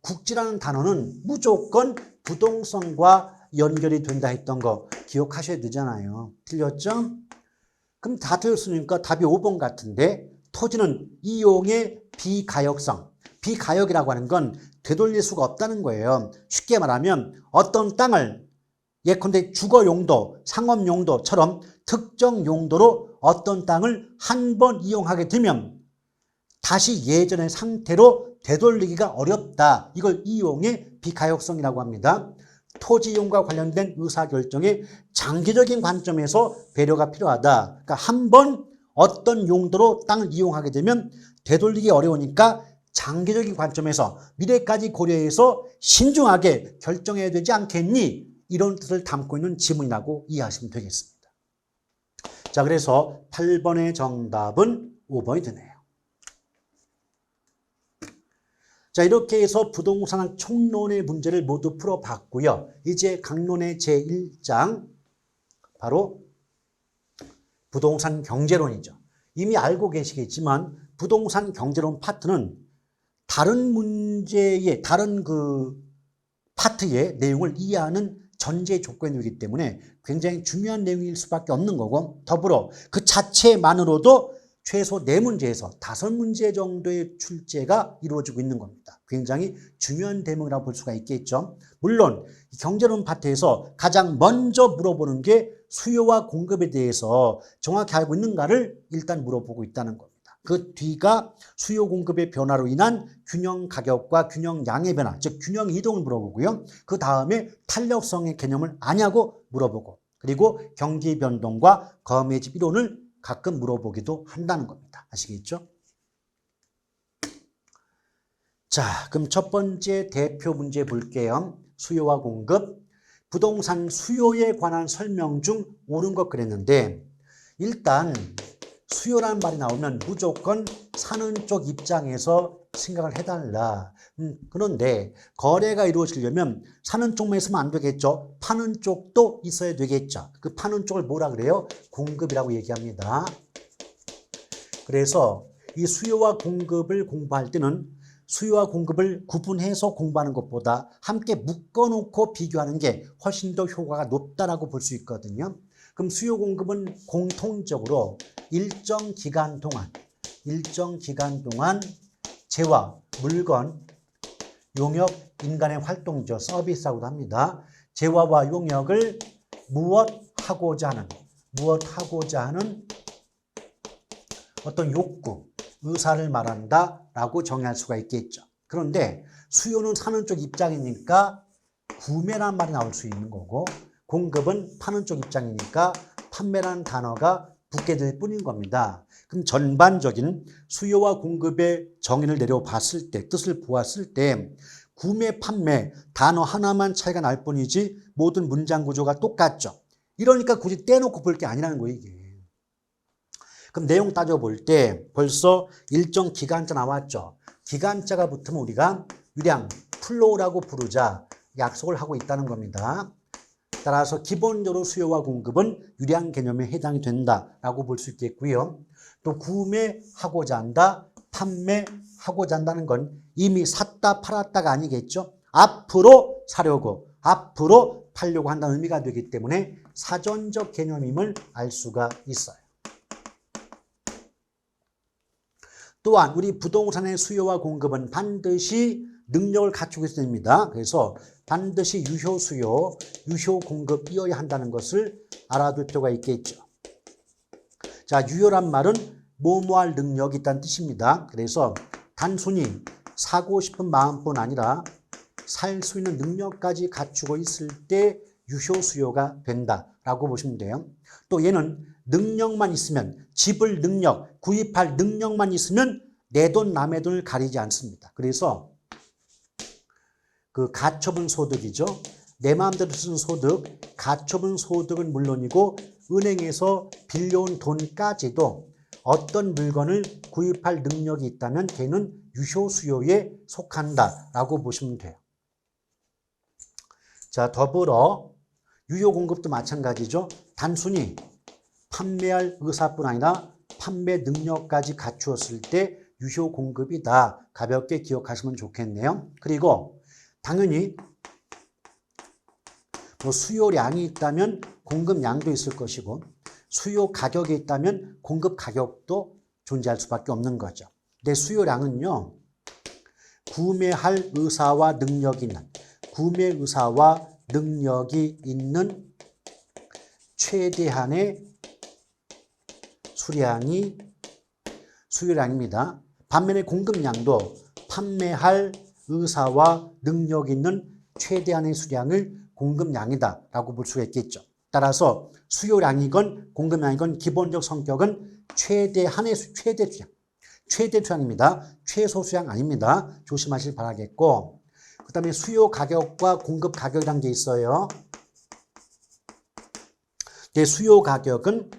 국지라는 단어는 무조건 부동성과 연결이 된다 했던 거 기억하셔야 되잖아요. 틀렸죠? 그럼 다 틀렸으니까 답이 5번 같은데, 토지는 이용의 비가역성. 비가역이라고 하는 건 되돌릴 수가 없다는 거예요. 쉽게 말하면 어떤 땅을 예컨대 주거 용도, 상업 용도처럼 특정 용도로 어떤 땅을 한 번 이용하게 되면 다시 예전의 상태로 되돌리기가 어렵다. 이걸 이용의 비가역성이라고 합니다. 토지 이용과 관련된 의사결정에 장기적인 관점에서 배려가 필요하다. 그러니까 한 번 어떤 용도로 땅을 이용하게 되면 되돌리기 어려우니까 장기적인 관점에서 미래까지 고려해서 신중하게 결정해야 되지 않겠니? 이런 뜻을 담고 있는 지문이라고 이해하시면 되겠습니다. 자, 그래서 8번의 정답은 5번이 되네요. 자, 이렇게 해서 부동산 총론의 문제를 모두 풀어봤고요. 이제 강론의 제1장, 바로 부동산 경제론이죠. 이미 알고 계시겠지만 부동산 경제론 파트는 다른 문제의, 다른 파트의 내용을 이해하는 전제 조건이기 때문에 굉장히 중요한 내용일 수밖에 없는 거고, 더불어 그 자체만으로도 최소 4문제에서 5문제 정도의 출제가 이루어지고 있는 겁니다. 굉장히 중요한 대목이라고 볼 수가 있겠죠. 물론 경제론 파트에서 가장 먼저 물어보는 게 수요와 공급에 대해서 정확히 알고 있는가를 일단 물어보고 있다는 겁니다. 그 뒤가 수요 공급의 변화로 인한 균형 가격과 균형 양의 변화, 즉 균형 이동을 물어보고요. 그 다음에 탄력성의 개념을 아냐고 물어보고, 그리고 경기 변동과 거매집 이론을 가끔 물어보기도 한다는 겁니다. 아시겠죠? 자, 그럼 첫 번째 대표 문제 볼게요. 수요와 공급. 부동산 수요에 관한 설명 중 옳은 것 그랬는데, 일단 수요라는 말이 나오면 무조건 사는 쪽 입장에서 생각을 해달라. 그런데 거래가 이루어지려면 사는 쪽만 있으면 안 되겠죠. 파는 쪽도 있어야 되겠죠. 그 파는 쪽을 뭐라 그래요? 공급이라고 얘기합니다. 그래서 이 수요와 공급을 공부할 때는 수요와 공급을 구분해서 공부하는 것보다 함께 묶어놓고 비교하는 게 훨씬 더 효과가 높다라고 볼 수 있거든요. 그럼 수요 공급은 공통적으로 일정 기간 동안 재화, 물건, 용역, 인간의 활동이죠. 서비스라고도 합니다. 재화와 용역을 무엇하고자 하는 어떤 욕구, 의사를 말한다라고 정의할 수가 있겠죠. 그런데 수요는 사는 쪽 입장이니까 구매라는 말이 나올 수 있는 거고, 공급은 파는 쪽 입장이니까 판매라는 단어가 붙게 될 뿐인 겁니다. 그럼 전반적인 수요와 공급의 정의를 내려봤을 때, 뜻을 보았을 때 구매, 판매 단어 하나만 차이가 날 뿐이지 모든 문장 구조가 똑같죠. 이러니까 굳이 떼놓고 볼 게 아니라는 거예요, 이게. 그럼 내용 따져볼 때 벌써 일정 기간자 나왔죠. 기간자가 붙으면 우리가 유량, 플로우라고 부르자 약속을 하고 있다는 겁니다. 따라서 기본적으로 수요와 공급은 유량 개념에 해당이 된다라고 볼 수 있겠고요. 또 구매하고자 한다, 판매하고자 한다는 건 이미 샀다 팔았다가 아니겠죠. 앞으로 사려고, 앞으로 팔려고 한다는 의미가 되기 때문에 사전적 개념임을 알 수가 있어요. 또한 우리 부동산의 수요와 공급은 반드시 능력을 갖추고 있어야 됩니다. 그래서 반드시 유효 수요, 유효 공급이어야 한다는 것을 알아둘 필요가 있겠죠. 자, 유효란 말은 뭐뭐할 능력이 있다는 뜻입니다. 그래서 단순히 사고 싶은 마음뿐 아니라 살 수 있는 능력까지 갖추고 있을 때 유효 수요가 된다라고 보시면 돼요. 또 얘는 능력만 있으면, 집을 능력, 구입할 능력만 있으면 내 돈 남의 돈을 가리지 않습니다. 그래서 그 가처분 소득이죠. 내 마음대로 쓰는 소득, 가처분 소득은 물론이고 은행에서 빌려온 돈까지도 어떤 물건을 구입할 능력이 있다면 걔는 유효 수요에 속한다라고 보시면 돼요. 자, 더불어 유효 공급도 마찬가지죠. 단순히 판매할 의사뿐 아니라 판매 능력까지 갖추었을 때 유효 공급이다. 가볍게 기억하시면 좋겠네요. 그리고 당연히 뭐 수요량이 있다면 공급량도 있을 것이고 수요 가격이 있다면 공급 가격도 존재할 수밖에 없는 거죠. 근데 수요량은요, 구매할 의사와 능력이 있는, 구매 의사와 능력이 있는 최대한의 수량이 수요량입니다. 반면에 공급량도 판매할 의사와 능력이 있는 최대한의 수량을 공급량이다라고 볼 수가 있겠죠. 따라서 수요량이건 공급량이건 기본적 성격은 최대한의 최대 수량, 최대 수량입니다. 최소 수량 아닙니다. 조심하실 바라겠고, 그 다음에 수요 가격과 공급 가격이라는 게 있어요. 수요 가격은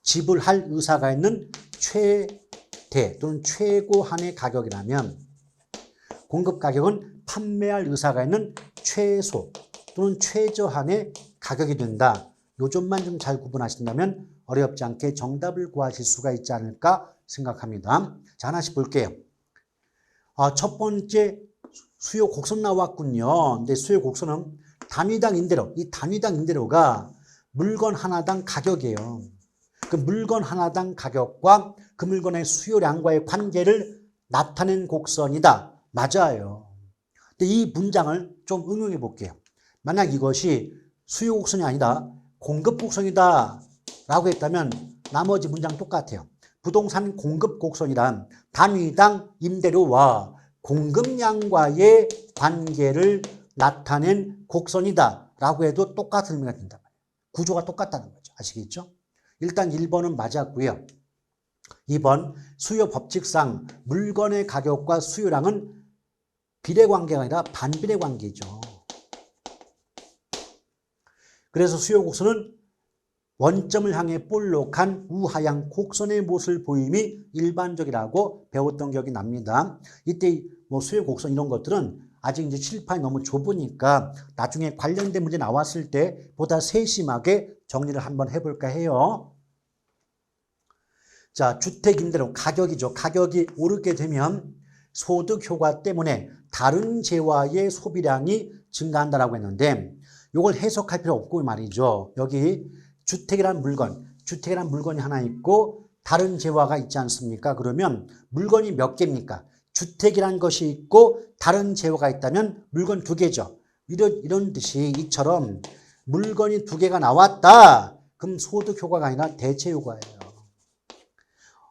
지불할 의사가 있는 최대 또는 최고한의 가격이라면, 공급 가격은 판매할 의사가 있는 최소 또는 최저한의 가격이 된다. 요 점만 좀 잘 구분하신다면 어렵지 않게 정답을 구하실 수가 있지 않을까 생각합니다. 자, 하나씩 볼게요. 첫 번째 수요 곡선 나왔군요. 근데 수요 곡선은 단위당 임대료, 이 단위당 임대료가 물건 하나당 가격이에요. 그 물건 하나당 가격과 그 물건의 수요량과의 관계를 나타낸 곡선이다. 맞아요. 근데 이 문장을 좀 응용해 볼게요. 만약 이것이 수요 곡선이 아니라 공급 곡선이다 라고 했다면 나머지 문장 똑같아요. 부동산 공급 곡선이란 단위당 임대료와 공급량과의 관계를 나타낸 곡선이다 라고 해도 똑같은 의미가 된단 말이에요. 구조가 똑같다는 거죠. 아시겠죠? 일단 1번은 맞았고요. 2번 수요 법칙상 물건의 가격과 수요량은 비례관계가 아니라 반비례 관계죠. 그래서 수요 곡선은 원점을 향해 볼록한 우하향 곡선의 모습을 보임이 일반적이라고 배웠던 기억이 납니다. 이때 뭐 수요 곡선 이런 것들은 아직 이제 칠판이 너무 좁으니까 나중에 관련된 문제 나왔을 때 보다 세심하게 정리를 한번 해볼까 해요. 자, 주택 임대료 가격이죠. 가격이 오르게 되면 소득 효과 때문에 다른 재화의 소비량이 증가한다라고 했는데 이걸 해석할 필요 없고 말이죠. 여기 주택이라는 물건이 하나 있고 다른 재화가 있지 않습니까? 그러면 물건이 몇 개입니까? 주택이라는 것이 있고 다른 재화가 있다면 물건 2개죠. 이런 듯이 이처럼 물건이 2개가 나왔다. 그럼 소득 효과가 아니라 대체 효과예요.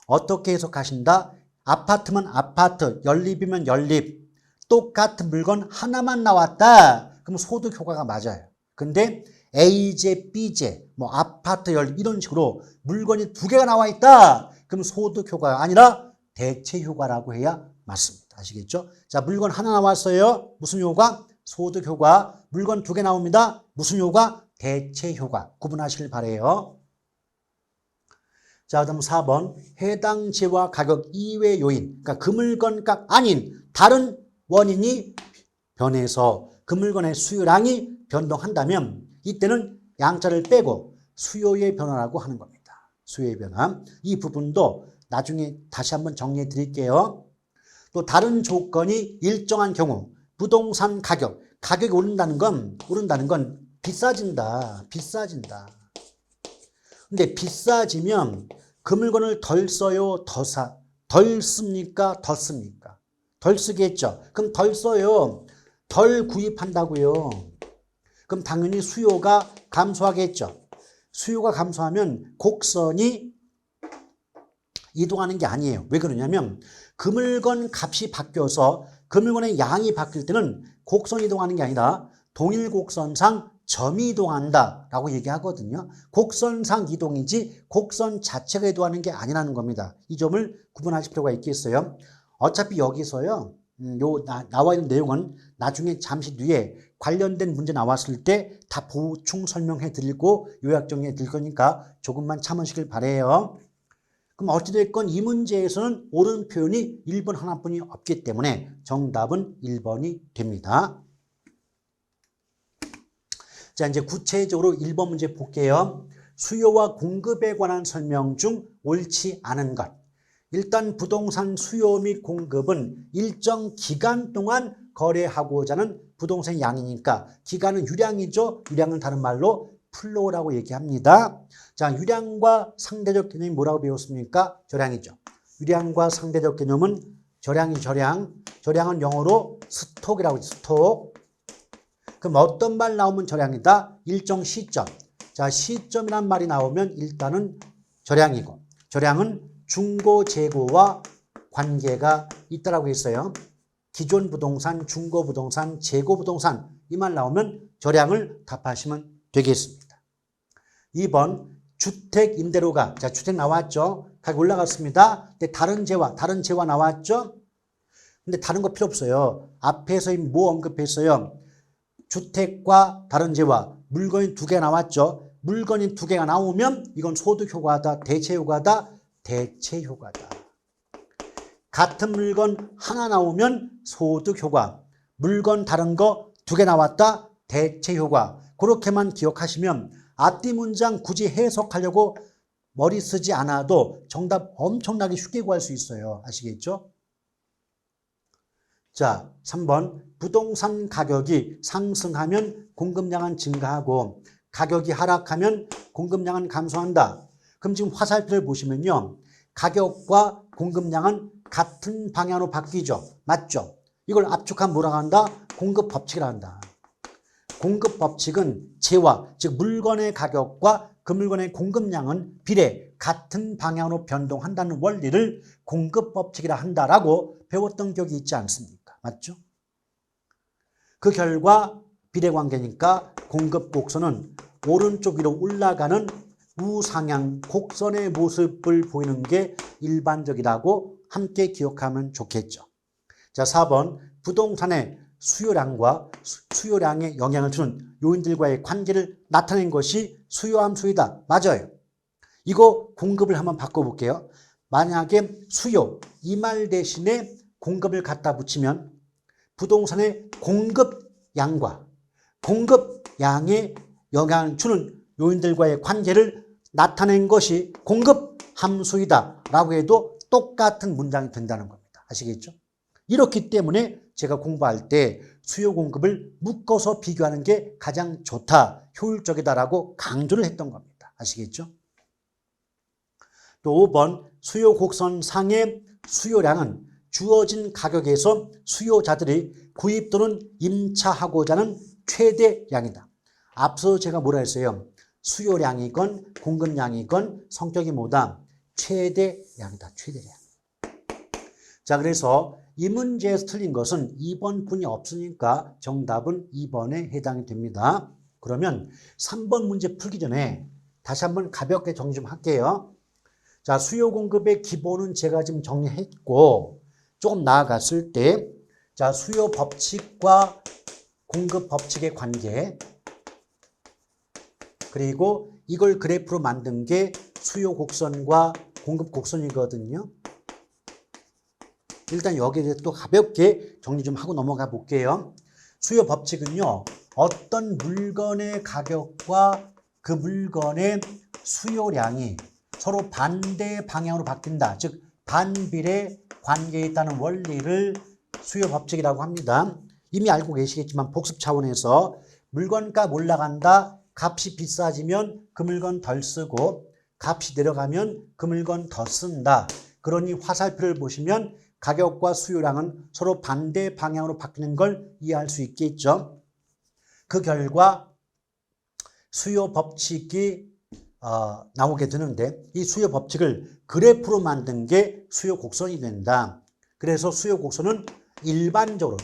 어떻게 해석하신다? 아파트면 아파트, 연립이면 연립. 똑같은 물건 하나만 나왔다. 그럼 소득 효과가 맞아요. 근데 A제, B제, 뭐 아파트, 연립 이런 식으로 물건이 2개가 나와 있다. 그럼 소득 효과가 아니라 대체 효과라고 해야 맞습니다. 아시겠죠? 자, 물건 하나 나왔어요. 무슨 효과? 소득 효과. 물건 2개 나옵니다. 무슨 효과? 대체 효과. 구분하시길 바라요. 자, 그다음 4번 해당 재화 가격 이외 요인, 그러니까 그 물건값 아닌 다른 원인이 변해서 그 물건의 수요량이 변동한다면 이때는 양자를 빼고 수요의 변화라고 하는 겁니다. 수요의 변화. 이 부분도 나중에 다시 한번 정리해 드릴게요. 또 다른 조건이 일정한 경우 부동산 가격이 오른다는 건 비싸진다. 근데 비싸지면 그 물건을 덜 써요, 덜 씁니까, 더 씁니까? 덜 쓰겠죠. 그럼 덜 써요. 덜 구입한다고요. 그럼 당연히 수요가 감소하겠죠. 수요가 감소하면 곡선이 이동하는 게 아니에요. 왜 그러냐면 그 물건 값이 바뀌어서 그 물건의 양이 바뀔 때는 곡선 이동하는 게 아니라 동일 곡선상 점이 이동한다라고 얘기하거든요. 곡선상 이동이지 곡선 자체가 이동하는 게 아니라는 겁니다. 이 점을 구분하실 필요가 있겠어요. 어차피 여기서요. 나와 있는 내용은 나중에 잠시 뒤에 관련된 문제 나왔을 때 다 보충 설명해 드리고 요약 정리해 드릴 거니까 조금만 참으시길 바라요. 그럼 어찌됐건 이 문제에서는 옳은 표현이 1번 하나뿐이 없기 때문에 정답은 1번이 됩니다. 자, 이제 구체적으로 1번 문제 볼게요. 수요와 공급에 관한 설명 중 옳지 않은 것. 일단 부동산 수요 및 공급은 일정 기간 동안 거래하고자 하는 부동산 양이니까 기간은 유량이죠. 유량은 다른 말로 플로우라고 얘기합니다. 자, 유량과 상대적 개념이 뭐라고 배웠습니까? 절량이죠. 유량과 상대적 개념은 절량은 영어로 스톡이라고 하죠. 스톡. 그럼 어떤 말 나오면 절량이다? 일정 시점. 자, 시점이란 말이 나오면 일단은 절량이고, 절량은 중고 재고와 관계가 있다라고 했어요. 기존 부동산, 중고 부동산, 재고 부동산 이 말 나오면 절량을 답하시면 되겠습니다. 2번 주택 임대료가, 자, 주택 나왔죠. 가격 올라갔습니다. 근데 다른 재화 나왔죠. 근데 다른 거 필요 없어요. 앞에서 뭐 언급했어요? 주택과 다른 재화, 물건이 2개 나왔죠. 물건이 2개가 나오면 이건 소득 효과다, 대체 효과다, 대체 효과다. 같은 물건 하나 나오면 소득 효과, 물건 다른 거 2개 나왔다, 대체 효과. 그렇게만 기억하시면 앞뒤 문장 굳이 해석하려고 머리 쓰지 않아도 정답 엄청나게 쉽게 구할 수 있어요. 아시겠죠? 자, 3번 부동산 가격이 상승하면 공급량은 증가하고 가격이 하락하면 공급량은 감소한다. 그럼 지금 화살표를 보시면요. 가격과 공급량은 같은 방향으로 바뀌죠. 맞죠? 이걸 압축하면 뭐라고 한다? 공급 법칙이라 한다. 공급 법칙은 재화, 즉 물건의 가격과 그 물건의 공급량은 비례, 같은 방향으로 변동한다는 원리를 공급 법칙이라 한다라고 배웠던 기억이 있지 않습니까? 맞죠? 그 결과 비례관계니까 공급 곡선은 오른쪽 위로 올라가는 우상향 곡선의 모습을 보이는 게 일반적이라고 함께 기억하면 좋겠죠. 자, 4번 부동산의 수요량에 영향을 주는 요인들과의 관계를 나타낸 것이 수요함수이다. 맞아요. 이거 공급을 한번 바꿔볼게요. 만약에 수요, 이 말 대신에 공급을 갖다 붙이면 부동산의 공급량과 공급량에 영향을 주는 요인들과의 관계를 나타낸 것이 공급함수이다 라고 해도 똑같은 문장이 된다는 겁니다. 아시겠죠? 이렇기 때문에 제가 공부할 때 수요 공급을 묶어서 비교하는 게 가장 좋다, 효율적이다라고 강조를 했던 겁니다. 아시겠죠? 또 5번 수요 곡선상의 수요량은 주어진 가격에서 수요자들이 구입 또는 임차하고자 하는 최대량이다. 앞서 제가 뭐라 했어요? 수요량이건 공급량이건 성격이 뭐다? 최대량이다. 최대량. 자, 그래서 이 문제에서 틀린 것은 2번 분이 없으니까 정답은 2번에 해당이 됩니다. 그러면 3번 문제 풀기 전에 다시 한번 가볍게 정리 좀 할게요. 자, 수요 공급의 기본은 제가 지금 정리했고 조금 나아갔을 때 자, 수요 법칙과 공급 법칙의 관계 그리고 이걸 그래프로 만든 게 수요 곡선과 공급 곡선이거든요. 일단 여기에 또 가볍게 정리 좀 하고 넘어가 볼게요. 수요 법칙은요, 어떤 물건의 가격과 그 물건의 수요량이 서로 반대 방향으로 바뀐다. 즉 반비례 관계에 있다는 원리를 수요 법칙이라고 합니다. 이미 알고 계시겠지만 복습 차원에서 물건값 올라간다. 값이 비싸지면 그 물건 덜 쓰고 값이 내려가면 그 물건 더 쓴다. 그러니 화살표를 보시면 가격과 수요량은 서로 반대 방향으로 바뀌는 걸 이해할 수 있겠죠. 그 결과 수요 법칙이 나오게 되는데 이 수요 법칙을 그래프로 만든 게 수요 곡선이 된다. 그래서 수요 곡선은 일반적으로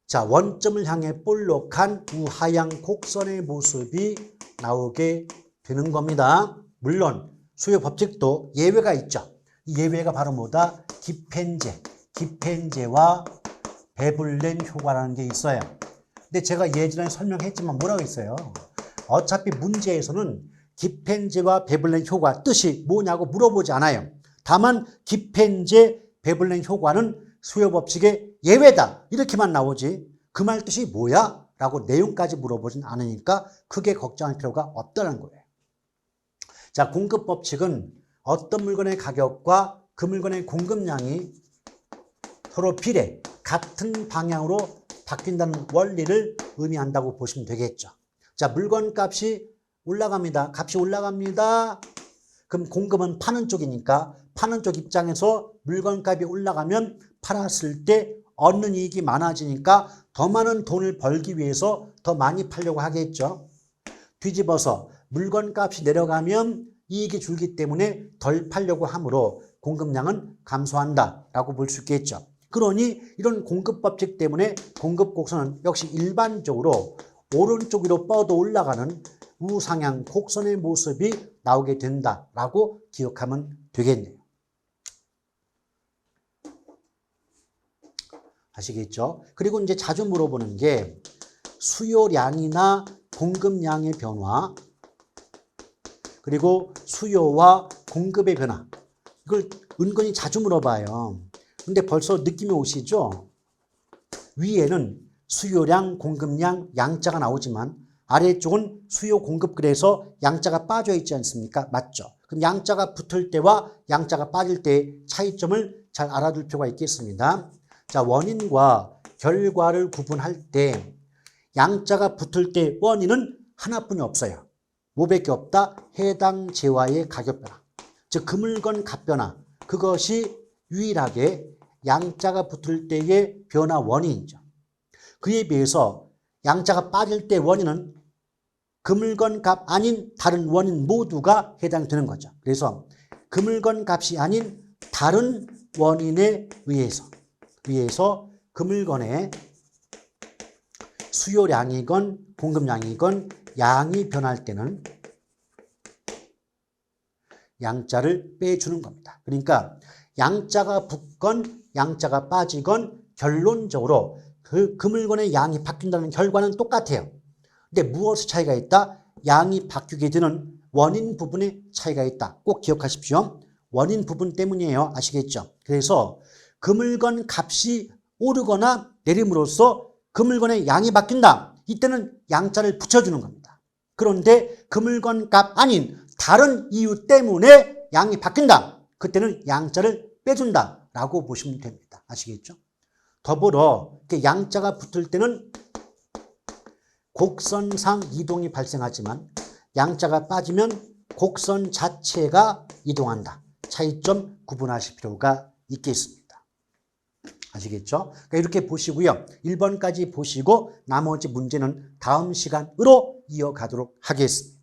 자, 원점을 향해 볼록한 우하향 곡선의 모습이 나오게 되는 겁니다. 물론 수요 법칙도 예외가 있죠. 이 예외가 바로 뭐다? 기펜제와 베블렌 효과라는 게 있어요. 근데 제가 예전에 설명했지만 뭐라고 했어요? 어차피 문제에서는 기펜제와 베블렌 효과 뜻이 뭐냐고 물어보지 않아요. 다만 기펜제, 베블렌 효과는 수요 법칙의 예외다. 이렇게만 나오지 그 말 뜻이 뭐야? 라고 내용까지 물어보진 않으니까 크게 걱정할 필요가 없다는 거예요. 자, 공급 법칙은 어떤 물건의 가격과 그 물건의 공급량이 서로 비례, 같은 방향으로 바뀐다는 원리를 의미한다고 보시면 되겠죠. 자, 물건 값이 올라갑니다. 값이 올라갑니다. 그럼 공급은 파는 쪽이니까 파는 쪽 입장에서 물건 값이 올라가면 팔았을 때 얻는 이익이 많아지니까 더 많은 돈을 벌기 위해서 더 많이 팔려고 하겠죠. 뒤집어서 물건 값이 내려가면 이익이 줄기 때문에 덜 팔려고 하므로 공급량은 감소한다라고 볼 수 있겠죠. 그러니 이런 공급 법칙 때문에 공급 곡선은 역시 일반적으로 오른쪽 위로 뻗어 올라가는 우상향 곡선의 모습이 나오게 된다라고 기억하면 되겠네요. 아시겠죠? 그리고 이제 자주 물어보는 게 수요량이나 공급량의 변화, 그리고 수요와 공급의 변화. 이걸 은근히 자주 물어봐요. 근데 벌써 느낌이 오시죠? 위에는 수요량, 공급량, 양자가 나오지만 아래쪽은 수요, 공급 그래서 양자가 빠져 있지 않습니까? 맞죠? 그럼 양자가 붙을 때와 양자가 빠질 때의 차이점을 잘 알아둘 필요가 있겠습니다. 자, 원인과 결과를 구분할 때 양자가 붙을 때 원인은 하나뿐이 없어요. 뭐밖에 없다? 해당 재화의 가격 변화. 즉, 그 물건 값 변화. 그것이 유일하게 양자가 붙을 때의 변화 원인이죠. 그에 비해서 양자가 빠질 때 원인은 그 물건 값 아닌 다른 원인 모두가 해당되는 거죠. 그래서 그 물건 값이 아닌 다른 원인에 의해서 그 물건의 수요량이건 공급량이건 양이 변할 때는 양자를 빼주는 겁니다. 그러니까 양자가 붙건 양자가 빠지건 결론적으로 그 물건의 양이 바뀐다는 결과는 똑같아요. 근데 무엇의 차이가 있다? 양이 바뀌게 되는 원인 부분의 차이가 있다. 꼭 기억하십시오. 원인 부분 때문이에요. 아시겠죠? 그래서 그 물건 값이 오르거나 내림으로써 그 물건의 양이 바뀐다. 이때는 양자를 붙여주는 겁니다. 그런데 그 물건 값 아닌 다른 이유 때문에 양이 바뀐다. 그때는 양자를 빼준다라고 보시면 됩니다. 아시겠죠? 더불어 양자가 붙을 때는 곡선상 이동이 발생하지만 양자가 빠지면 곡선 자체가 이동한다. 차이점 구분하실 필요가 있겠습니다. 아시겠죠? 그러니까 이렇게 보시고요. 1번까지 보시고 나머지 문제는 다음 시간으로 이어가도록 하겠습니다.